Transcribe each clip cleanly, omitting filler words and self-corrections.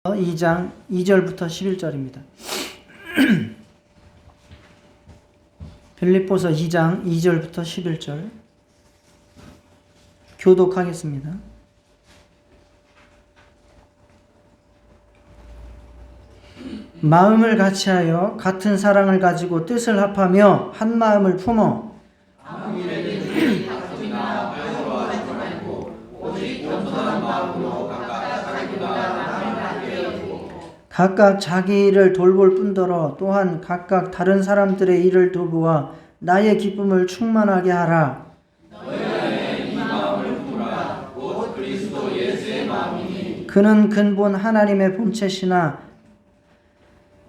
2장 2절부터 11절입니다. 빌립보서 2장 2절부터 11절 교독하겠습니다. 마음을 같이하여 같은 사랑을 가지고 뜻을 합하며 한 마음을 품어 각각 자기 일을 돌볼 뿐더러 또한 각각 다른 사람들의 일을 돌보아 나의 기쁨을 충만하게 하라. 그는 근본 하나님의 본체시나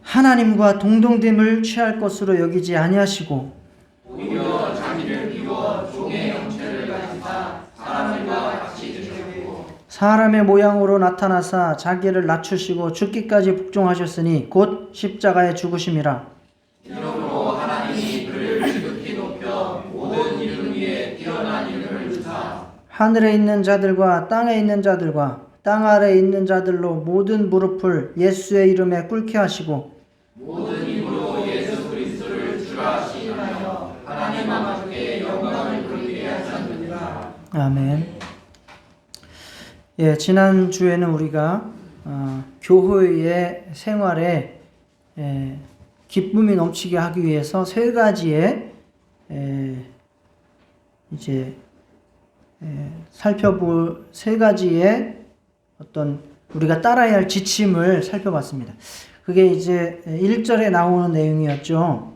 하나님과 동등됨을 취할 것으로 여기지 아니하시고 오히려 자기를 비워 종의 형체를 가지사 사람들과 같이 드셨고 사람의 모양으로 나타나사 자기를 낮추시고 죽기까지 복종하셨으니 곧 십자가에 죽으심이라. 이러므로 하나님이 그를 지극히 높여 모든 이름 위에 뛰어난 이름을 주사 하늘에 있는 자들과 땅에 있는 자들과 땅 아래에 있는 자들로 모든 무릎을 예수의 이름에 꿇게 하시고 모든 입으로 예수 그리스도를 주라 시인하여 하나님 아버지께 영광을 돌리게 하셨느니라. 아멘. 예, 지난 주에는 우리가 교회의 생활에 기쁨이 넘치게 하기 위해서 세 가지의 살펴볼 세 가지의 어떤 우리가 따라야 할 지침을 살펴봤습니다. 그게 이제 1절에 나오는 내용이었죠.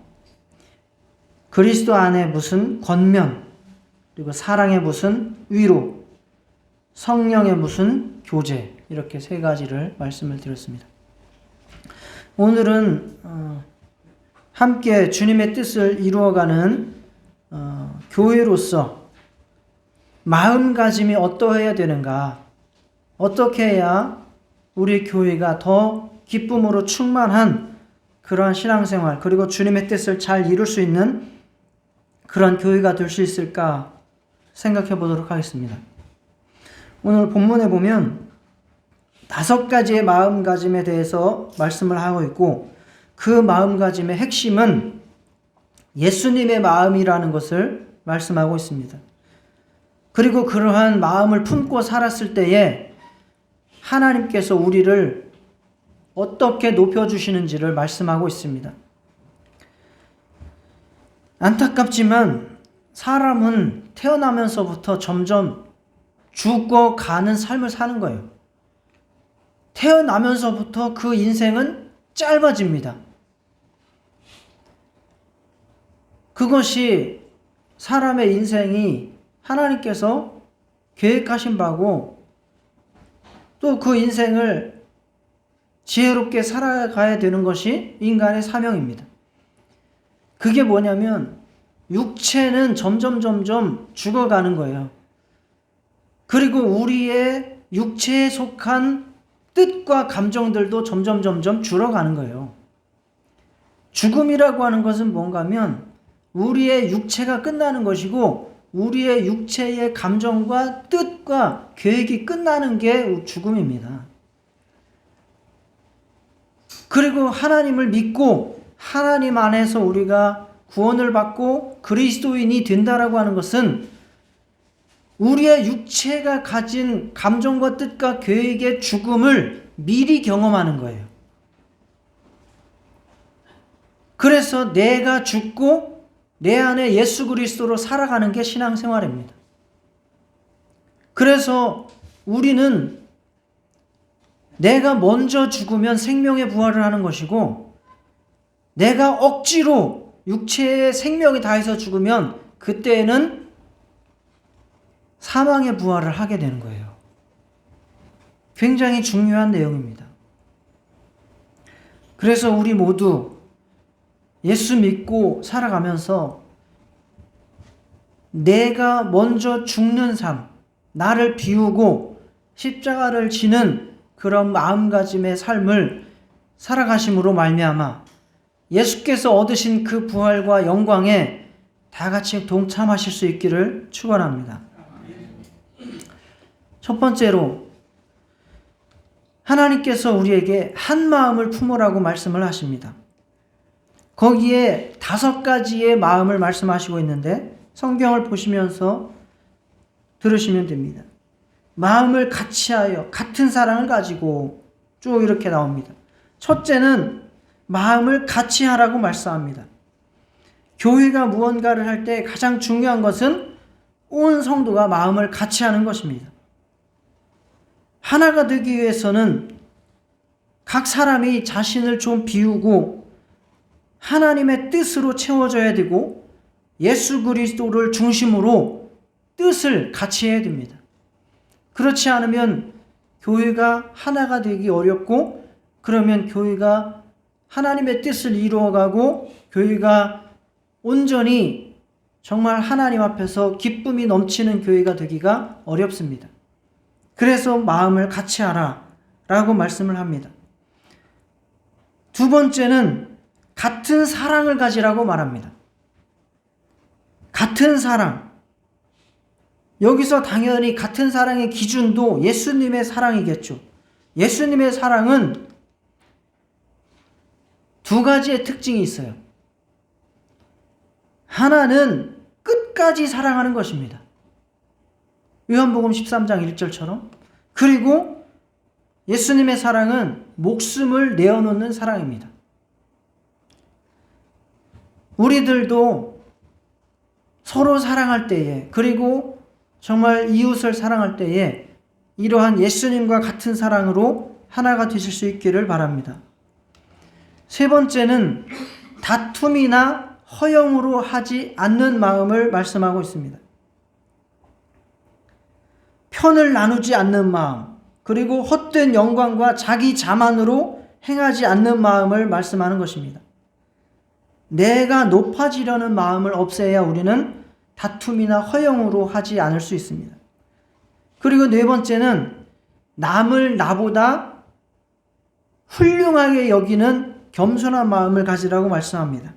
그리스도 안에 무슨 권면, 그리고 사랑의 무슨 위로, 성령의 무슨 교제, 이렇게 세 가지를 말씀을 드렸습니다. 오늘은 함께 주님의 뜻을 이루어가는 교회로서 마음가짐이 어떠해야 되는가, 어떻게 해야 우리 교회가 더 기쁨으로 충만한 그러한 신앙생활, 그리고 주님의 뜻을 잘 이룰 수 있는 그런 교회가 될 수 있을까 생각해 보도록 하겠습니다. 오늘 본문에 보면 5가지의 마음가짐에 대해서 말씀을 하고 있고, 그 마음가짐의 핵심은 예수님의 마음이라는 것을 말씀하고 있습니다. 그리고 그러한 마음을 품고 살았을 때에 하나님께서 우리를 어떻게 높여주시는지를 말씀하고 있습니다. 안타깝지만 사람은 태어나면서부터 점점 죽어가는 삶을 사는 거예요. 태어나면서부터 그 인생은 짧아집니다. 그것이 사람의 인생이 하나님께서 계획하신 바고, 또 그 인생을 지혜롭게 살아가야 되는 것이 인간의 사명입니다. 그게 뭐냐면 육체는 점점 죽어가는 거예요. 그리고 우리의 육체에 속한 뜻과 감정들도 점점 줄어가는 거예요. 죽음이라고 하는 것은 뭔가 하면 우리의 육체가 끝나는 것이고, 우리의 육체의 감정과 뜻과 계획이 끝나는 게 죽음입니다. 그리고 하나님을 믿고 하나님 안에서 우리가 구원을 받고 그리스도인이 된다라고 하는 것은 우리의 육체가 가진 감정과 뜻과 계획의 죽음을 미리 경험하는 거예요. 그래서 내가 죽고 내 안에 예수 그리스도로 살아가는 게 신앙생활입니다. 그래서 우리는 내가 먼저 죽으면 생명의 부활을 하는 것이고, 내가 억지로 육체의 생명이 다해서 죽으면 그때는 사망의 부활을 하게 되는 거예요. 굉장히 중요한 내용입니다. 그래서 우리 모두 예수 믿고 살아가면서 내가 먼저 죽는 삶, 나를 비우고 십자가를 지는 그런 마음가짐의 삶을 살아가심으로 말미암아 예수께서 얻으신 그 부활과 영광에 다 같이 동참하실 수 있기를 축원합니다. 첫 번째로 하나님께서 우리에게 한 마음을 품으라고 말씀을 하십니다. 거기에 5가지의 마음을 말씀하시고 있는데 성경을 보시면서 들으시면 됩니다. 마음을 같이하여 같은 사랑을 가지고 쭉 이렇게 나옵니다. 첫째는 마음을 같이 하라고 말씀합니다. 교회가 무언가를 할 때 가장 중요한 것은 온 성도가 마음을 같이 하는 것입니다. 하나가 되기 위해서는 각 사람이 자신을 좀 비우고 하나님의 뜻으로 채워져야 되고 예수 그리스도를 중심으로 뜻을 같이 해야 됩니다. 그렇지 않으면 교회가 하나가 되기 어렵고, 그러면 교회가 하나님의 뜻을 이루어가고 교회가 온전히 정말 하나님 앞에서 기쁨이 넘치는 교회가 되기가 어렵습니다. 그래서 마음을 같이 하라 라고 말씀을 합니다. 두 번째는 같은 사랑을 가지라고 말합니다. 같은 사랑. 여기서 당연히 같은 사랑의 기준도 예수님의 사랑이겠죠. 예수님의 사랑은 2가지의 특징이 있어요. 하나는 끝까지 사랑하는 것입니다. 요한복음 13장 1절처럼. 그리고 예수님의 사랑은 목숨을 내어놓는 사랑입니다. 우리들도 서로 사랑할 때에, 그리고 정말 이웃을 사랑할 때에 이러한 예수님과 같은 사랑으로 하나가 되실 수 있기를 바랍니다. 세 번째는 다툼이나 허영으로 하지 않는 마음을 말씀하고 있습니다. 편을 나누지 않는 마음, 그리고 헛된 영광과 자기 자만으로 행하지 않는 마음을 말씀하는 것입니다. 내가 높아지려는 마음을 없애야 우리는 다툼이나 허영으로 하지 않을 수 있습니다. 그리고 네 번째는 남을 나보다 훌륭하게 여기는 겸손한 마음을 가지라고 말씀합니다.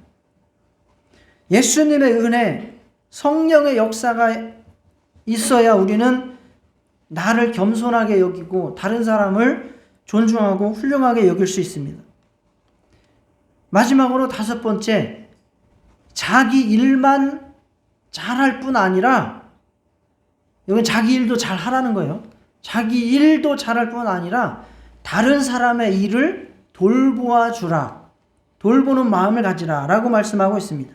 예수님의 은혜, 성령의 역사가 있어야 우리는 나를 겸손하게 여기고 다른 사람을 존중하고 훌륭하게 여길 수 있습니다. 마지막으로 5번째, 자기 일만 잘할 뿐 아니라, 여기 자기 일도 잘 하라는 거예요. 자기 일도 잘할 뿐 아니라 다른 사람의 일을 돌보아 주라. 돌보는 마음을 가지라 라고 말씀하고 있습니다.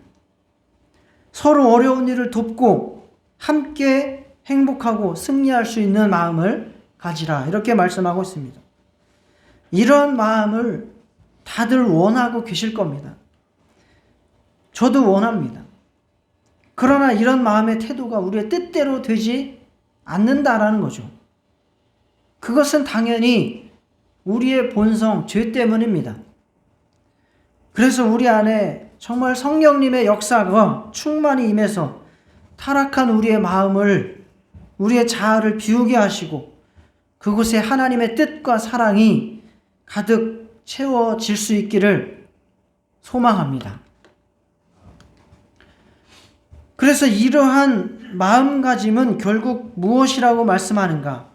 서로 어려운 일을 돕고 함께 행복하고 승리할 수 있는 마음을 가지라, 이렇게 말씀하고 있습니다. 이런 마음을 다들 원하고 계실 겁니다. 저도 원합니다. 그러나 이런 마음의 태도가 우리의 뜻대로 되지 않는다라는 거죠. 그것은 당연히 우리의 본성, 죄 때문입니다. 그래서 우리 안에 정말 성령님의 역사가 충만히 임해서 타락한 우리의 마음을, 우리의 자아를 비우게 하시고 그곳에 하나님의 뜻과 사랑이 가득 채워질 수 있기를 소망합니다. 그래서 이러한 마음가짐은 결국 무엇이라고 말씀하는가?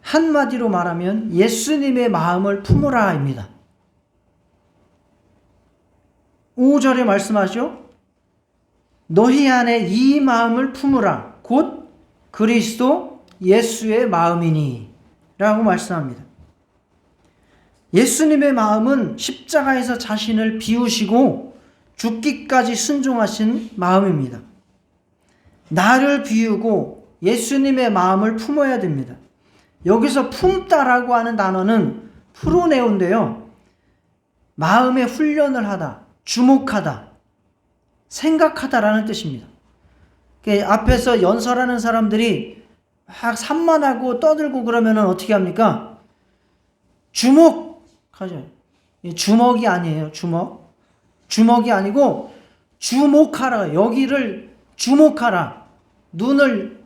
한마디로 말하면 예수님의 마음을 품으라입니다. 5절에 말씀하죠. 너희 안에 이 마음을 품으라. 곧 그리스도 예수의 마음이니 라고 말씀합니다. 예수님의 마음은 십자가에서 자신을 비우시고 죽기까지 순종하신 마음입니다. 나를 비우고 예수님의 마음을 품어야 됩니다. 여기서 품다라고 하는 단어는 프로네오인데요. 마음의 훈련을 하다, 주목하다, 생각하다라는 뜻입니다. 앞에서 연설하는 사람들이 막 산만하고 떠들고 그러면 어떻게 합니까? 주목하죠. 주먹이 아니에요. 주먹이 아니고 주목하라. 여기를 주목하라. 눈을,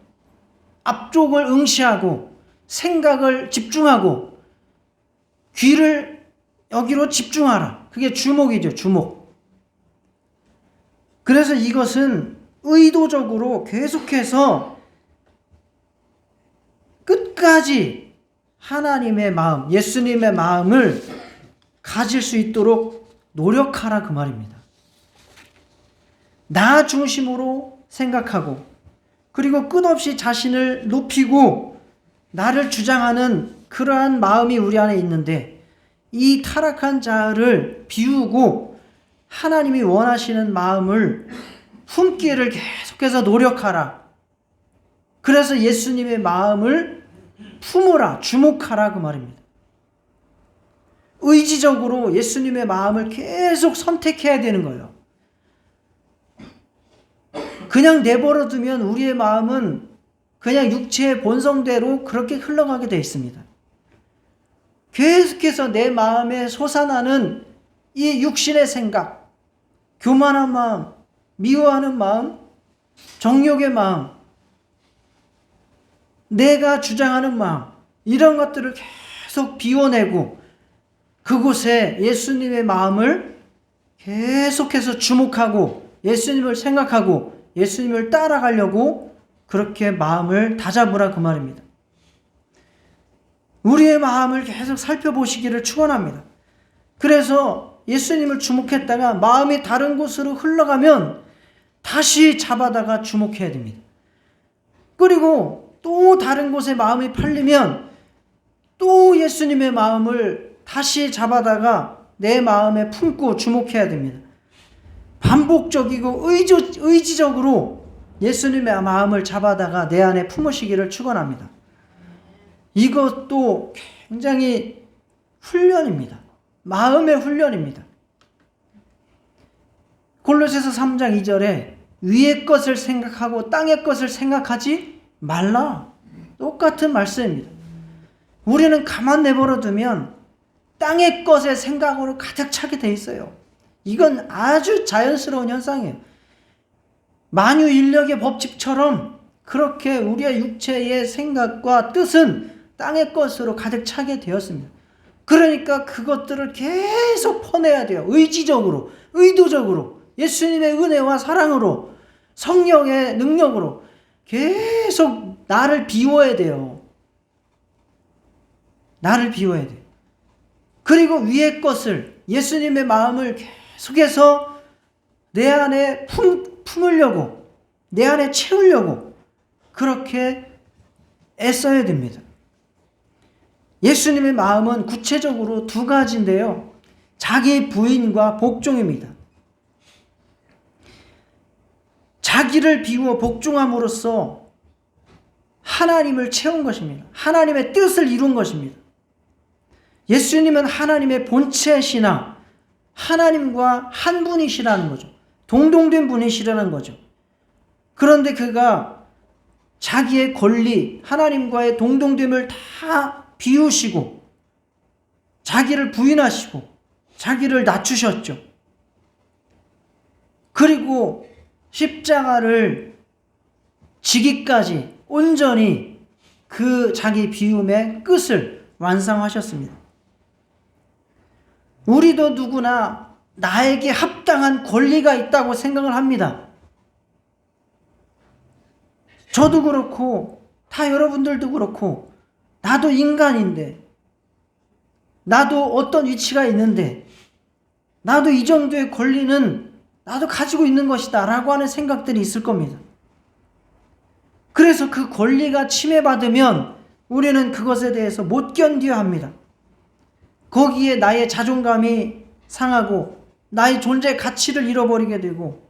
앞쪽을 응시하고 생각을 집중하고 귀를 여기로 집중하라. 그게 주목이죠. 주목. 그래서 이것은 의도적으로 계속해서 끝까지 하나님의 마음, 예수님의 마음을 가질 수 있도록 노력하라 그 말입니다. 나 중심으로 생각하고 그리고 끝없이 자신을 높이고 나를 주장하는 그러한 마음이 우리 안에 있는데 이 타락한 자를 비우고 하나님이 원하시는 마음을 품기를 계속해서 노력하라. 그래서 예수님의 마음을 품으라, 주목하라 그 말입니다. 의지적으로 예수님의 마음을 계속 선택해야 되는 거예요. 그냥 내버려 두면 우리의 마음은 그냥 육체의 본성대로 그렇게 흘러가게 되어 있습니다. 계속해서 내 마음에 솟아나는 이 육신의 생각, 교만한 마음, 미워하는 마음, 정욕의 마음, 내가 주장하는 마음, 이런 것들을 계속 비워내고 그곳에 예수님의 마음을 계속해서 주목하고 예수님을 생각하고 예수님을 따라가려고 그렇게 마음을 다잡으라 그 말입니다. 우리의 마음을 계속 살펴보시기를 축원합니다. 그래서 예수님을 주목했다가 마음이 다른 곳으로 흘러가면 다시 잡아다가 주목해야 됩니다. 그리고 또 다른 곳에 마음이 팔리면 또 예수님의 마음을 다시 잡아다가 내 마음에 품고 주목해야 됩니다. 반복적이고 의지적으로 예수님의 마음을 잡아다가 내 안에 품으시기를 축원합니다. 이것도 굉장히 훈련입니다. 마음의 훈련입니다. 골로새서 3장 2절에 위의 것을 생각하고 땅의 것을 생각하지 말라. 똑같은 말씀입니다. 우리는 가만 내버려 두면 땅의 것의 생각으로 가득 차게 돼 있어요. 이건 아주 자연스러운 현상이에요. 만유인력의 법칙처럼 그렇게 우리의 육체의 생각과 뜻은 땅의 것으로 가득 차게 되었습니다. 그러니까 그것들을 계속 퍼내야 돼요. 의지적으로, 의도적으로, 예수님의 은혜와 사랑으로, 성령의 능력으로 계속 나를 비워야 돼요. 나를 비워야 돼요. 그리고 위의 것을, 예수님의 마음을 계속해서 내 안에 품으려고, 내 안에 채우려고 그렇게 애써야 됩니다. 예수님의 마음은 구체적으로 두 가지인데요. 자기 부인과 복종입니다. 자기를 비워 복종함으로써 하나님을 채운 것입니다. 하나님의 뜻을 이룬 것입니다. 예수님은 하나님의 본체시나 하나님과 한 분이시라는 거죠. 동등된 분이시라는 거죠. 그런데 그가 자기의 권리, 하나님과의 동등됨을 다 비우시고 자기를 부인하시고 자기를 낮추셨죠. 그리고 십자가를 지기까지 온전히 그 자기 비움의 끝을 완성하셨습니다. 우리도 누구나 나에게 합당한 권리가 있다고 생각을 합니다. 저도 그렇고 다 여러분들도 그렇고 나도 인간인데 나도 어떤 위치가 있는데 나도 이 정도의 권리는 나도 가지고 있는 것이다 라고 하는 생각들이 있을 겁니다. 그래서 그 권리가 침해받으면 우리는 그것에 대해서 못 견뎌야 합니다. 거기에 나의 자존감이 상하고 나의 존재 가치를 잃어버리게 되고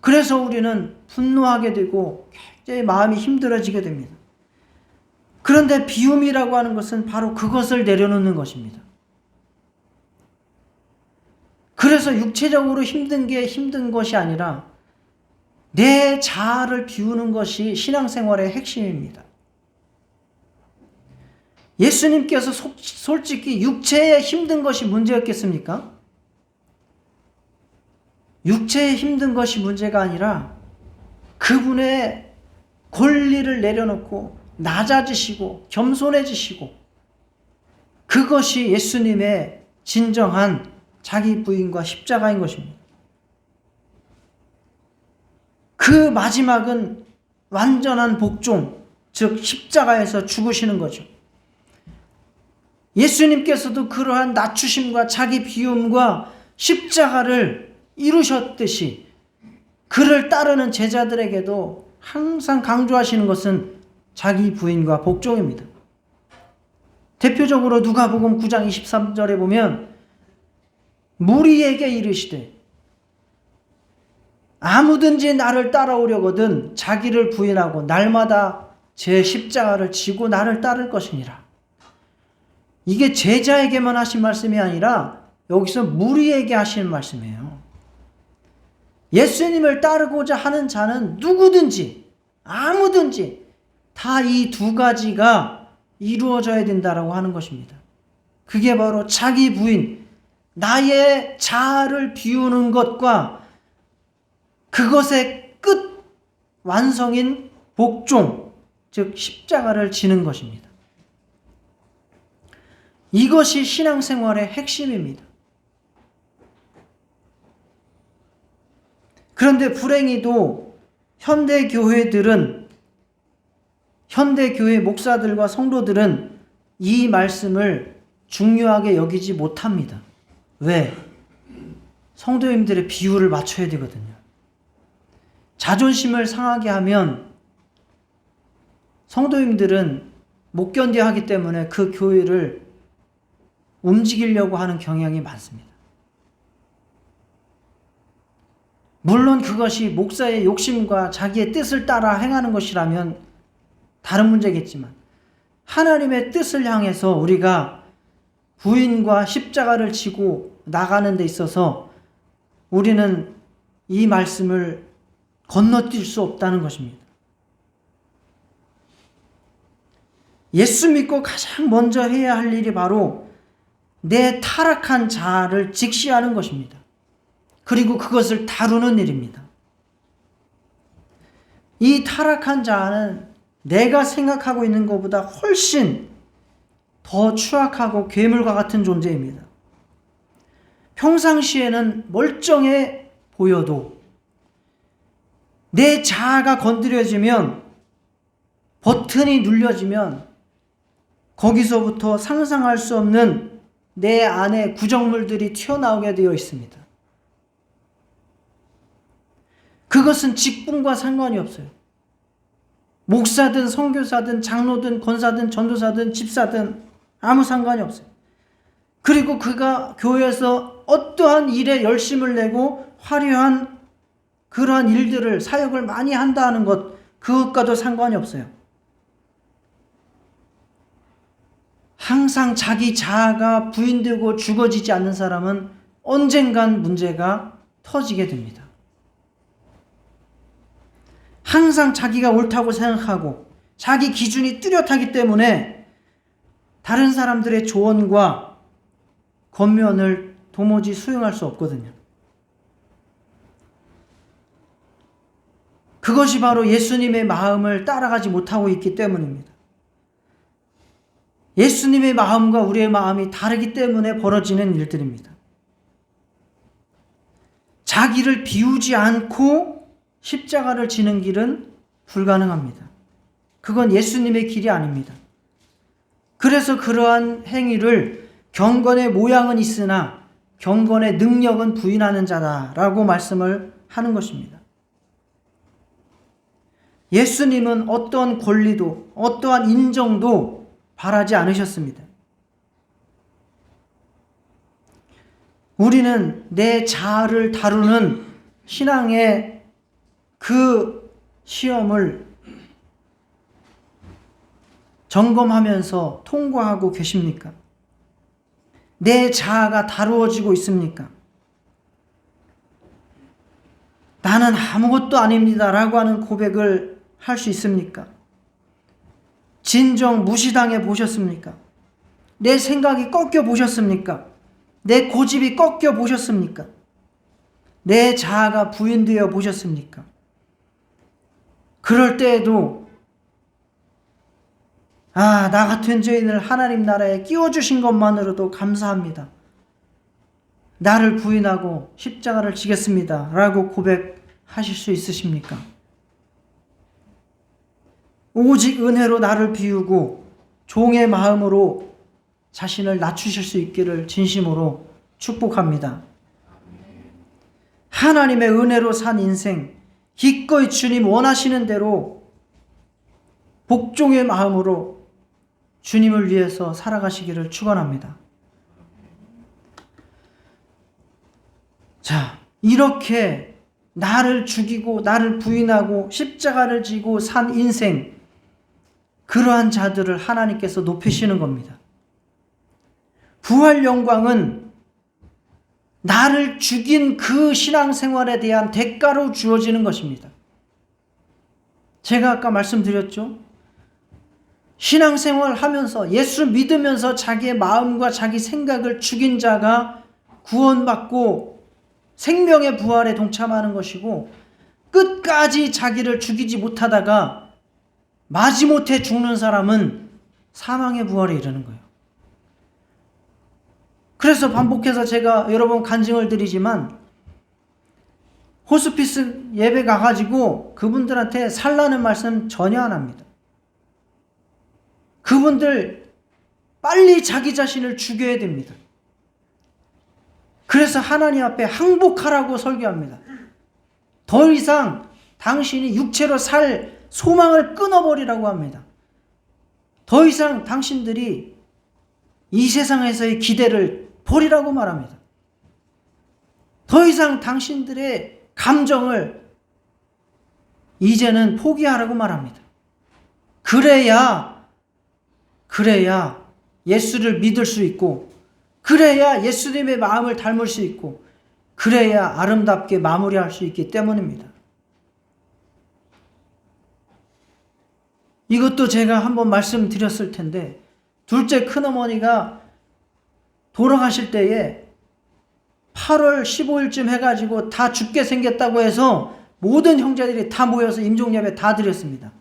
그래서 우리는 분노하게 되고 굉장히 마음이 힘들어지게 됩니다. 그런데 비움이라고 하는 것은 바로 그것을 내려놓는 것입니다. 그래서 육체적으로 힘든 게 힘든 것이 아니라 내 자아를 비우는 것이 신앙생활의 핵심입니다. 예수님께서 솔직히 육체에 힘든 것이 문제였겠습니까? 육체에 힘든 것이 문제가 아니라 그분의 권리를 내려놓고 낮아지시고 겸손해지시고 그것이 예수님의 진정한 자기 부인과 십자가인 것입니다. 그 마지막은 완전한 복종, 즉 십자가에서 죽으시는 거죠. 예수님께서도 그러한 낮추심과 자기 비움과 십자가를 이루셨듯이 그를 따르는 제자들에게도 항상 강조하시는 것은 자기 부인과 복종입니다. 대표적으로 누가복음 9장 23절에 보면 무리에게 이르시되 아무든지 나를 따라오려거든 자기를 부인하고 날마다 제 십자가를 지고 나를 따를 것이니라. 이게 제자에게만 하신 말씀이 아니라 여기서 무리에게 하시는 말씀이에요. 예수님을 따르고자 하는 자는 누구든지 아무든지 다 이 두 가지가 이루어져야 된다라고 하는 것입니다. 그게 바로 자기 부인, 나의 자아를 비우는 것과 그것의 끝 완성인 복종, 즉 십자가를 지는 것입니다. 이것이 신앙생활의 핵심입니다. 그런데 불행히도 현대교회 목사들과 성도들은 이 말씀을 중요하게 여기지 못합니다. 왜? 성도님들의 비율을 맞춰야 되거든요. 자존심을 상하게 하면 성도님들은 못 견뎌 하기 때문에 그 교회를 움직이려고 하는 경향이 많습니다. 물론 그것이 목사의 욕심과 자기의 뜻을 따라 행하는 것이라면 다른 문제겠지만 하나님의 뜻을 향해서 우리가 부인과 십자가를 지고 나가는 데 있어서 우리는 이 말씀을 건너뛸 수 없다는 것입니다. 예수 믿고 가장 먼저 해야 할 일이 바로 내 타락한 자아를 직시하는 것입니다. 그리고 그것을 다루는 일입니다. 이 타락한 자아는 내가 생각하고 있는 것보다 훨씬 더 추악하고 괴물과 같은 존재입니다. 평상시에는 멀쩡해 보여도 내 자아가 건드려지면, 버튼이 눌려지면 거기서부터 상상할 수 없는 내 안에 구정물들이 튀어나오게 되어 있습니다. 그것은 직분과 상관이 없어요. 목사든 선교사든 장로든 권사든 전도사든 집사든 아무 상관이 없어요. 그리고 그가 교회에서 어떠한 일에 열심을 내고 화려한 그러한 일들을, 사역을 많이 한다는 것, 그것과도 상관이 없어요. 항상 자기 자아가 부인되고 죽어지지 않는 사람은 언젠간 문제가 터지게 됩니다. 항상 자기가 옳다고 생각하고 자기 기준이 뚜렷하기 때문에 다른 사람들의 조언과 권면을 도무지 수용할 수 없거든요. 그것이 바로 예수님의 마음을 따라가지 못하고 있기 때문입니다. 예수님의 마음과 우리의 마음이 다르기 때문에 벌어지는 일들입니다. 자기를 비우지 않고 십자가를 지는 길은 불가능합니다. 그건 예수님의 길이 아닙니다. 그래서 그러한 행위를 경건의 모양은 있으나 경건의 능력은 부인하는 자다라고 말씀을 하는 것입니다. 예수님은 어떠한 권리도 어떠한 인정도 바라지 않으셨습니다. 우리는 내 자아를 다루는 신앙의 그 시험을 점검하면서 통과하고 계십니까? 내 자아가 다루어지고 있습니까? 나는 아무것도 아닙니다 라고 하는 고백을 할 수 있습니까? 진정 무시당해 보셨습니까? 내 생각이 꺾여 보셨습니까? 내 고집이 꺾여 보셨습니까? 내 자아가 부인되어 보셨습니까? 그럴 때에도 나 같은 죄인을 하나님 나라에 끼워주신 것만으로도 감사합니다. 나를 부인하고 십자가를 지겠습니다 라고 고백하실 수 있으십니까? 오직 은혜로 나를 비우고 종의 마음으로 자신을 낮추실 수 있기를 진심으로 축복합니다. 하나님의 은혜로 산 인생, 기꺼이 주님 원하시는 대로 복종의 마음으로 주님을 위해서 살아가시기를 축원합니다. 자, 이렇게 나를 죽이고 나를 부인하고 십자가를 지고 산 인생, 그러한 자들을 하나님께서 높이시는 겁니다. 부활 영광은 나를 죽인 그 신앙생활에 대한 대가로 주어지는 것입니다. 제가 아까 말씀드렸죠. 신앙생활 하면서 예수 믿으면서 자기의 마음과 자기 생각을 죽인 자가 구원받고 생명의 부활에 동참하는 것이고, 끝까지 자기를 죽이지 못하다가 마지못해 죽는 사람은 사망의 부활에 이르는 거예요. 그래서 반복해서 제가 여러 번 간증을 드리지만, 호스피스 예배 가가지고 그분들한테 살라는 말씀 전혀 안 합니다. 그분들 빨리 자기 자신을 죽여야 됩니다. 그래서 하나님 앞에 항복하라고 설교합니다. 더 이상 당신이 육체로 살 소망을 끊어버리라고 합니다. 더 이상 당신들이 이 세상에서의 기대를 버리라고 말합니다. 더 이상 당신들의 감정을 이제는 포기하라고 말합니다. 그래야 예수를 믿을 수 있고, 그래야 예수님의 마음을 닮을 수 있고, 그래야 아름답게 마무리할 수 있기 때문입니다. 이것도 제가 한번 말씀드렸을 텐데, 둘째 큰어머니가 돌아가실 때에 8월 15일쯤 해가지고 다 죽게 생겼다고 해서 모든 형제들이 다 모여서 임종예배 다 드렸습니다.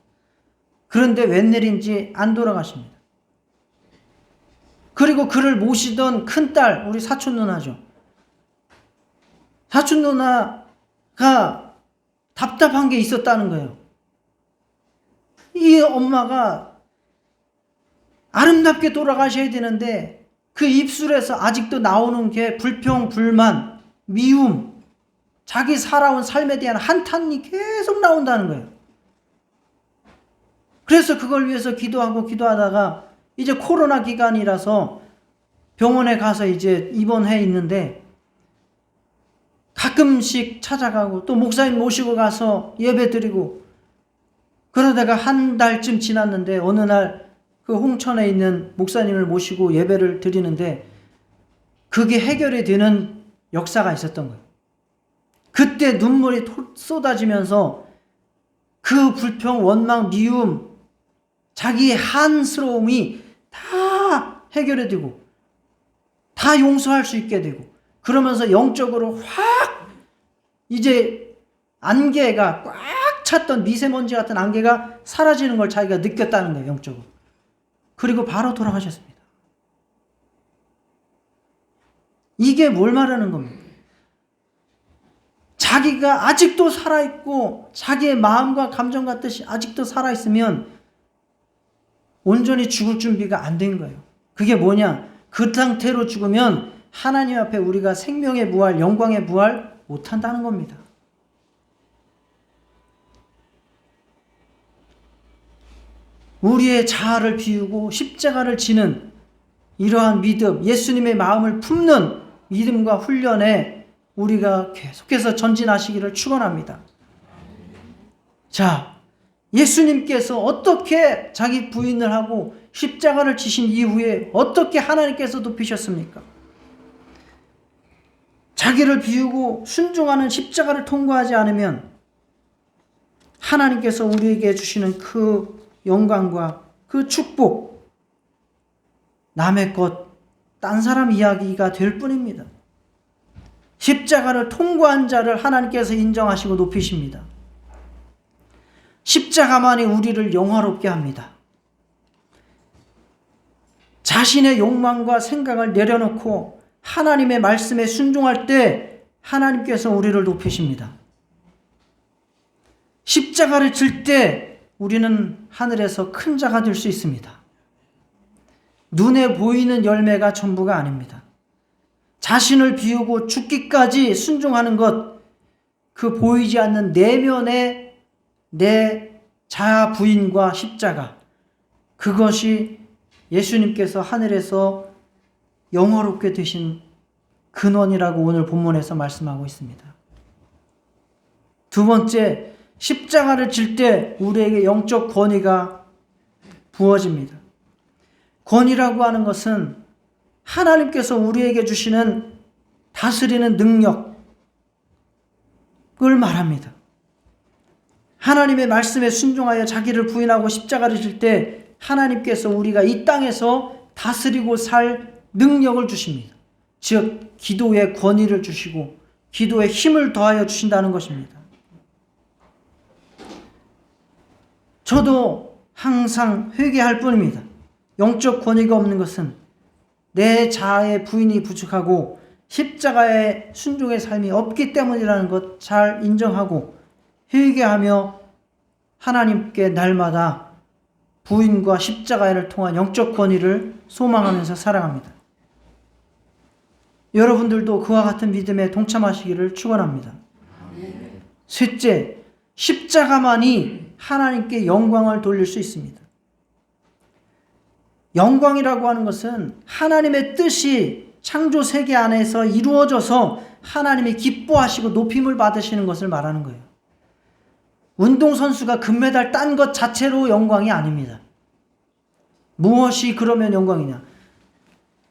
그런데 웬일인지 안 돌아가십니다. 그리고 그를 모시던 큰딸, 우리 사촌 누나죠. 사촌 누나가 답답한 게 있었다는 거예요. 이 엄마가 아름답게 돌아가셔야 되는데 그 입술에서 아직도 나오는 게 불평, 불만, 미움, 자기 살아온 삶에 대한 한탄이 계속 나온다는 거예요. 그래서 그걸 위해서 기도하다가 이제 코로나 기간이라서 병원에 가서 이제 입원해 있는데, 가끔씩 찾아가고 또 목사님 모시고 가서 예배 드리고, 그러다가 한 달쯤 지났는데 어느 날 그 홍천에 있는 목사님을 모시고 예배를 드리는데 그게 해결이 되는 역사가 있었던 거예요. 그때 눈물이 쏟아지면서 그 불평, 원망, 미움, 자기의 한스러움이 다 해결이 되고 다 용서할 수 있게 되고, 그러면서 영적으로 확 이제 안개가 꽉 찼던 미세먼지 같은 안개가 사라지는 걸 자기가 느꼈다는 거예요, 영적으로. 그리고 바로 돌아가셨습니다. 이게 뭘 말하는 겁니까? 자기가 아직도 살아있고 자기의 마음과 감정 같듯이 아직도 살아있으면 온전히 죽을 준비가 안 된 거예요. 그게 뭐냐? 그 상태로 죽으면 하나님 앞에 우리가 생명의 부활, 영광의 부활 못한다는 겁니다. 우리의 자아를 비우고 십자가를 지는 이러한 믿음, 예수님의 마음을 품는 믿음과 훈련에 우리가 계속해서 전진하시기를 축원합니다. 자, 예수님께서 어떻게 자기 부인을 하고 십자가를 지신 이후에 어떻게 하나님께서 높이셨습니까? 자기를 비우고 순종하는 십자가를 통과하지 않으면 하나님께서 우리에게 주시는 그 영광과 그 축복, 남의 것, 딴 사람 이야기가 될 뿐입니다. 십자가를 통과한 자를 하나님께서 인정하시고 높이십니다. 십자가만이 우리를 영화롭게 합니다. 자신의 욕망과 생각을 내려놓고 하나님의 말씀에 순종할 때 하나님께서 우리를 높이십니다. 십자가를 질 때 우리는 하늘에서 큰 자가 될 수 있습니다. 눈에 보이는 열매가 전부가 아닙니다. 자신을 비우고 죽기까지 순종하는 것, 그 보이지 않는 내면의 내 자아 부인과 십자가, 그것이 예수님께서 하늘에서 영화롭게 되신 근원이라고 오늘 본문에서 말씀하고 있습니다. 두 번째, 십자가를 질 때 우리에게 영적 권위가 부어집니다. 권위라고 하는 것은 하나님께서 우리에게 주시는 다스리는 능력을 말합니다. 하나님의 말씀에 순종하여 자기를 부인하고 십자가를 질 때 하나님께서 우리가 이 땅에서 다스리고 살 능력을 주십니다. 즉 기도의 권위를 주시고 기도의 힘을 더하여 주신다는 것입니다. 저도 항상 회개할 뿐입니다. 영적 권위가 없는 것은 내 자아의 부인이 부족하고 십자가의 순종의 삶이 없기 때문이라는 것 잘 인정하고 회개하며 하나님께 날마다 부인과 십자가를 통한 영적 권위를 소망하면서 살아갑니다. 여러분들도 그와 같은 믿음에 동참하시기를 축원합니다. 셋째, 십자가만이 하나님께 영광을 돌릴 수 있습니다. 영광이라고 하는 것은 하나님의 뜻이 창조 세계 안에서 이루어져서 하나님이 기뻐하시고 높임을 받으시는 것을 말하는 거예요. 운동선수가 금메달 딴 것 자체로 영광이 아닙니다. 무엇이 그러면 영광이냐?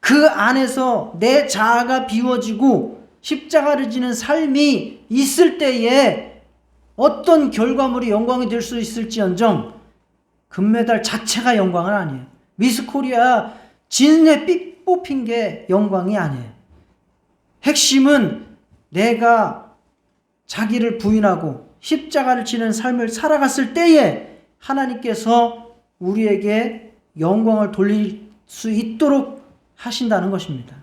그 안에서 내 자아가 비워지고 십자가를 지는 삶이 있을 때에 어떤 결과물이 영광이 될 수 있을지언정 금메달 자체가 영광은 아니에요. 미스코리아 진에 삑 뽑힌 게 영광이 아니에요. 핵심은 내가 자기를 부인하고 십자가를 지는 삶을 살아갔을 때에 하나님께서 우리에게 영광을 돌릴 수 있도록 하신다는 것입니다.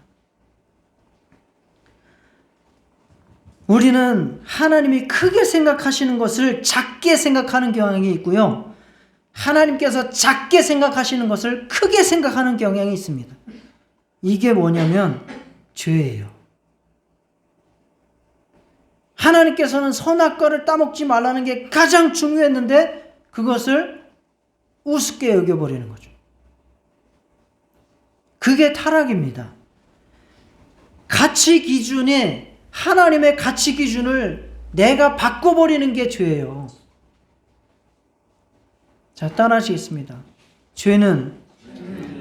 우리는 하나님이 크게 생각하시는 것을 작게 생각하는 경향이 있고요. 하나님께서 작게 생각하시는 것을 크게 생각하는 경향이 있습니다. 이게 뭐냐면 죄예요. 하나님께서는 선악과를 따먹지 말라는 게 가장 중요했는데 그것을 우습게 여겨버리는 거죠. 그게 타락입니다. 가치 기준에 하나님의 가치 기준을 내가 바꿔버리는 게 죄예요. 자, 따라하시겠습니다. 죄는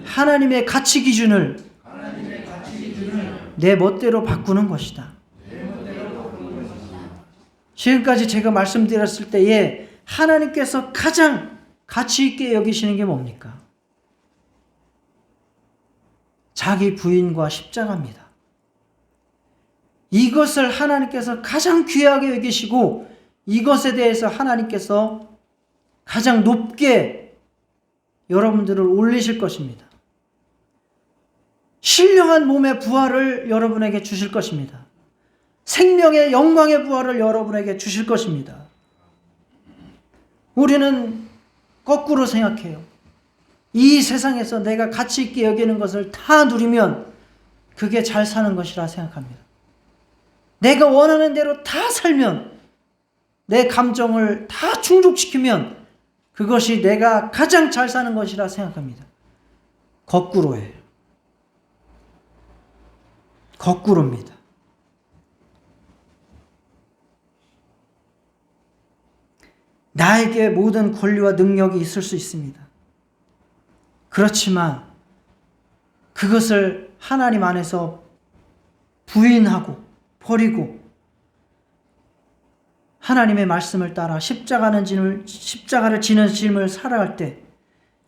하나님의 가치 기준을 내 멋대로 바꾸는 것이다. 지금까지 제가 말씀드렸을 때에 하나님께서 가장 가치 있게 여기시는 게 뭡니까? 자기 부인과 십자가입니다. 이것을 하나님께서 가장 귀하게 여기시고 이것에 대해서 하나님께서 가장 높게 여러분들을 올리실 것입니다. 신령한 몸의 부활을 여러분에게 주실 것입니다. 생명의 영광의 부활을 여러분에게 주실 것입니다. 우리는 거꾸로 생각해요. 이 세상에서 내가 가치 있게 여기는 것을 다 누리면 그게 잘 사는 것이라 생각합니다. 내가 원하는 대로 다 살면, 내 감정을 다 충족시키면 그것이 내가 가장 잘 사는 것이라 생각합니다. 거꾸로예요. 거꾸로입니다. 나에게 모든 권리와 능력이 있을 수 있습니다. 그렇지만 그것을 하나님 안에서 부인하고 버리고 하나님의 말씀을 따라 십자가를 지는 삶을 살아갈 때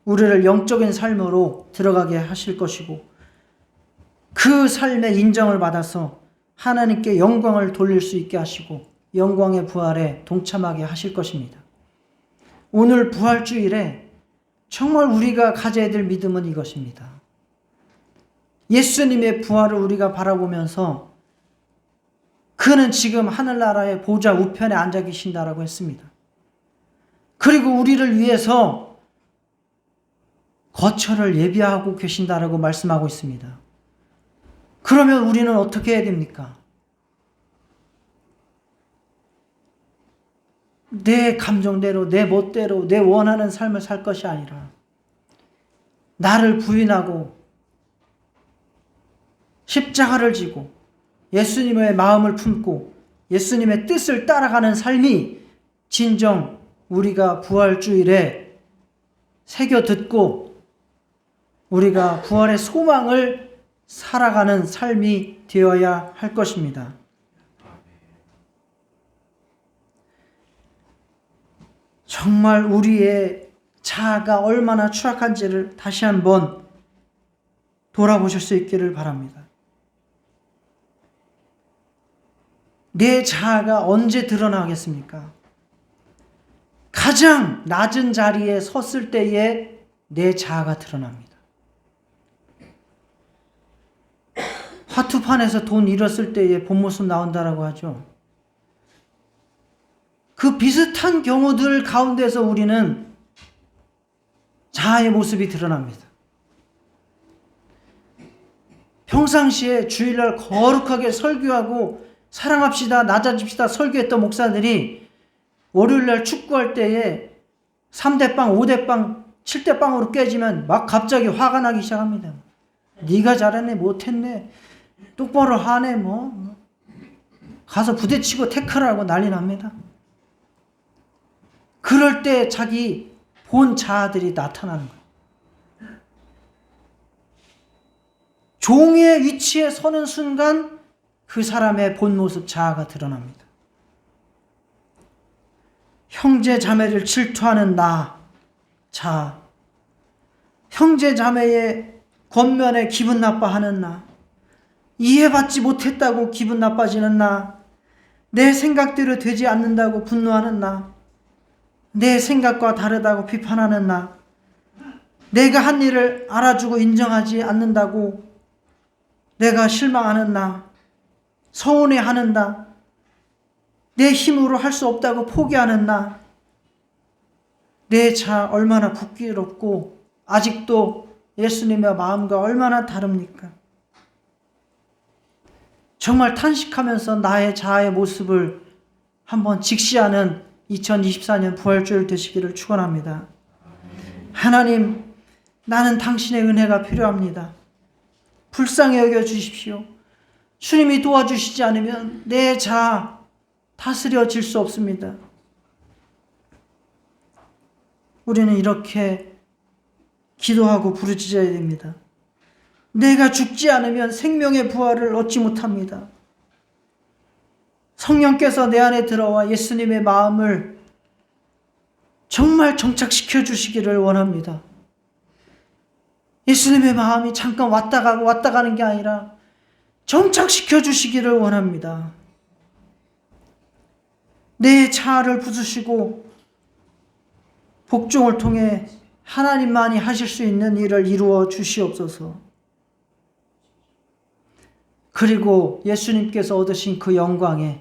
우리를 영적인 삶으로 들어가게 하실 것이고 그 삶의 인정을 받아서 하나님께 영광을 돌릴 수 있게 하시고 영광의 부활에 동참하게 하실 것입니다. 오늘 부활주일에 정말 우리가 가져야 될 믿음은 이것입니다. 예수님의 부활을 우리가 바라보면서 그는 지금 하늘나라의 보좌 우편에 앉아 계신다라고 했습니다. 그리고 우리를 위해서 거처를 예비하고 계신다라고 말씀하고 있습니다. 그러면 우리는 어떻게 해야 됩니까? 내 감정대로, 내 멋대로, 내 원하는 삶을 살 것이 아니라 나를 부인하고 십자가를 지고 예수님의 마음을 품고 예수님의 뜻을 따라가는 삶이 진정 우리가 부활주일에 새겨 듣고 우리가 부활의 소망을 살아가는 삶이 되어야 할 것입니다. 정말 우리의 자아가 얼마나 추악한지를 다시 한번 돌아보실 수 있기를 바랍니다. 내 자아가 언제 드러나겠습니까? 가장 낮은 자리에 섰을 때에 내 자아가 드러납니다. 화투판에서 돈 잃었을 때에 본 모습 나온다라고 하죠. 그 비슷한 경우들 가운데서 우리는 자아의 모습이 드러납니다. 평상시에 주일날 거룩하게 설교하고 사랑합시다, 낮아집시다 설교했던 목사들이 월요일날 축구할 때에 3대빵, 5대빵, 7대빵으로 깨지면 막 갑자기 화가 나기 시작합니다. 네가 잘했네, 못했네, 똑바로 하네, 뭐 가서 부대치고 태클하고 난리 납니다. 그럴 때 자기 본 자아들이 나타나는 거예요. 종의 위치에 서는 순간 그 사람의 본 모습 자아가 드러납니다. 형제 자매를 질투하는 나, 자아. 형제 자매의 권면에 기분 나빠하는 나, 이해받지 못했다고 기분 나빠지는 나, 내 생각대로 되지 않는다고 분노하는 나, 내 생각과 다르다고 비판하는 나, 내가 한 일을 알아주고 인정하지 않는다고 내가 실망하는 나, 서운해하는 나, 내 힘으로 할 수 없다고 포기하는 나, 내 자아 얼마나 부끄럽고 아직도 예수님의 마음과 얼마나 다릅니까? 정말 탄식하면서 나의 자아의 모습을 한번 직시하는 2024년 부활주일 되시기를 축원합니다. 하나님, 나는 당신의 은혜가 필요합니다. 불쌍히 여겨 주십시오. 주님이 도와주시지 않으면 내 자아 다스려질 수 없습니다. 우리는 이렇게 기도하고 부르짖어야 됩니다. 내가 죽지 않으면 생명의 부활을 얻지 못합니다. 성령께서 내 안에 들어와 예수님의 마음을 정말 정착시켜 주시기를 원합니다. 예수님의 마음이 잠깐 왔다 가고 왔다 가는 게 아니라 정착시켜 주시기를 원합니다. 내 자아를 부수시고 복종을 통해 하나님만이 하실 수 있는 일을 이루어 주시옵소서. 그리고 예수님께서 얻으신 그 영광에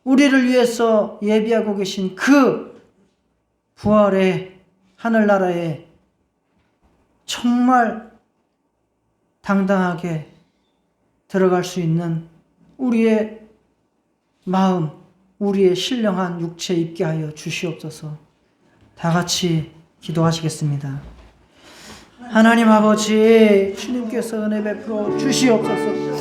우리를 위해서 예비하고 계신 그 부활의 하늘나라에 정말 당당하게 들어갈 수 있는 우리의 마음, 우리의 신령한 육체 입게 하여 주시옵소서. 다 같이 기도하시겠습니다. 하나님 아버지, 주님께서 은혜 베풀어 주시옵소서.